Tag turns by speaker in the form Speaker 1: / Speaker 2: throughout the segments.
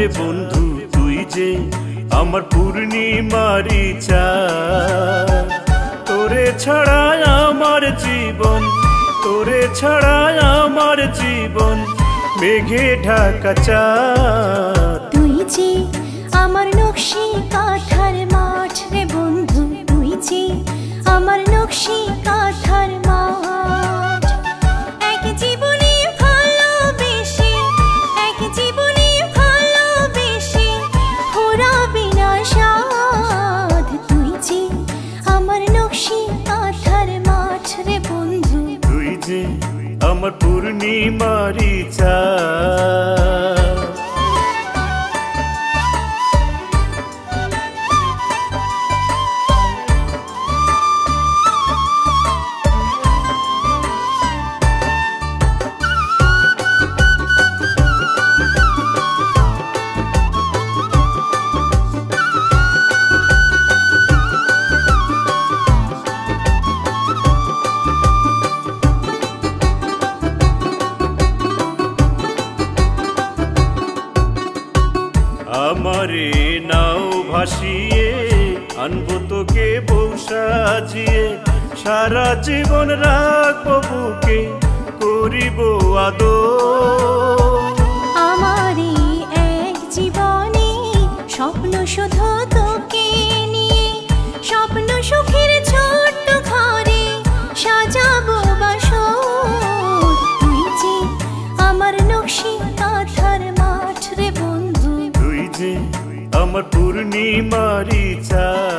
Speaker 1: রে বন্ধু তুই যে আমার পূর্ণিমারি চাঁদ। তোরে ছাড়া আমার জীবন, তোরে ছাড়া আমার জীবন মেঘে ঢাকা চাঁদ।
Speaker 2: তুই যে আমার নকশি কাঁথার মাঠ রে বন্ধু, তুই যে আমার নকশি কাঁথার মাঠ। এক জীবনে ভালোবেসে, এক জীবনে ভালোবেসে ফুরাবে না সাধ। তুই যে আমার নকশি কাঁথার মাঠ রে বন্ধু,
Speaker 1: তুই যে আমার পূর্ণিমারি চাঁদ। আমারে নাও ভাসিয়ে আনবো তোকে বউ সাজিয়ে, সারা জীবন রাখবো বুকে করিব আদর।
Speaker 2: আমারই এক জীবনে স্বপ্ন শুধু তোকে নিয়ে, স্বপ্ন সুখের ছোট্ট ঘরে সাজাবো বাসর। তুই যে আমার নকশি কাঁথার মাঠ রে বন্ধু,
Speaker 1: তুই যে আমার পূর্ণিমারি চাঁদ।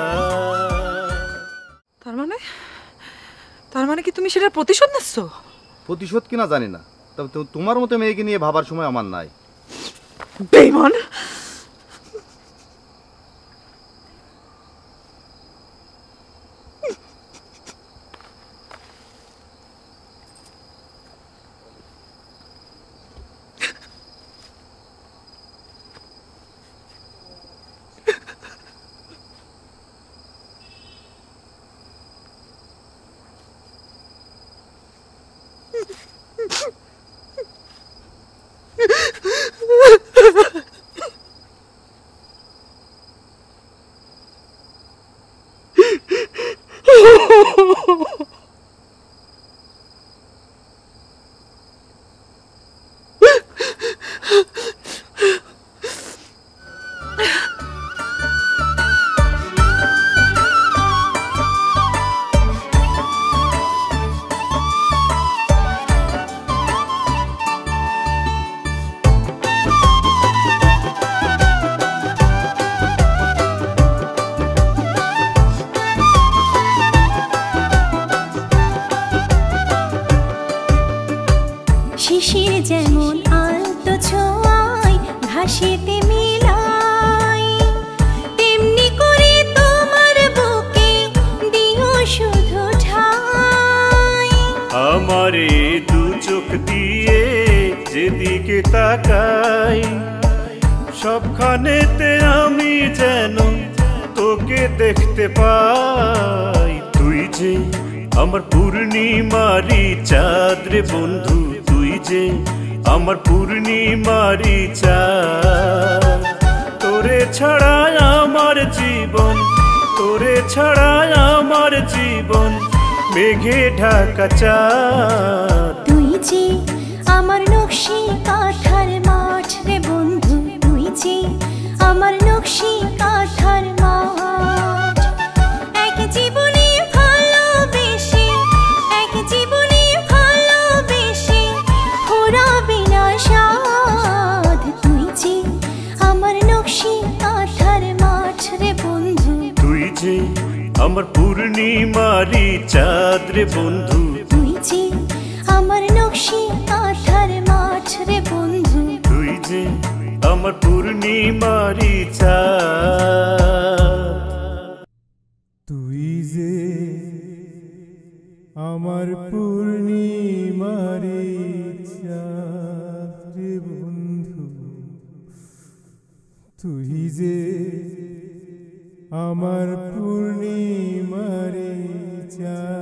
Speaker 3: তার মানে কি তুমি সেটার প্রতিশোধ নিচ্ছ?
Speaker 4: প্রতিশোধ কিনা জানি না, তবে তোমার মতো মেয়েকে নিয়ে ভাবার সময় আমার নাই।
Speaker 3: বেঈমান!
Speaker 2: শিশির যেমন আলতো ছোঁয়ায় ঘাসেতে মিলাই, তেমনি করে তোমার বুকে দিও শুধু ঠাই।
Speaker 1: আমারে দু চোখ দিয়ে যেদিকে তাকাই, সবখানেতে আমি যেন তোকে দেখতে পাই। তুই যে আমার পূর্ণিমারি চাঁদ রে বন্ধু, তুই যে আমার পূর্ণিমারি চাঁদ। তোরে ছাড়া আমার জীবন, তোরে ছাড়া আমার জীবন মেঘে ঢাকা চাঁদ।
Speaker 2: তুই যে আমার নকশি কাঁথার মাঠ রে বন্ধু, তুই যে আমার নকশি কাঁথার মাঠ। এক জীবনে ভালোবেসে, এক জীবনে ভালোবেসে ফুরাবে না সাধ। তুই যে আমার নকশি কাঁথার মাঠ রে বন্ধু,
Speaker 1: তুই যে আমার পূর্ণিমারি চাঁদ রে বন্ধু,
Speaker 2: তুই যে আমার নকশি কাঁথার মাঠ রে বন্ধু,
Speaker 1: তুই যে আমার পূর্ণিমারি চাঁদ।
Speaker 5: তুই যে আমার পূর্ণিমারি চাঁদ রে বন্ধু, তুই যে আমার পূর্ণিমারি চাঁদ।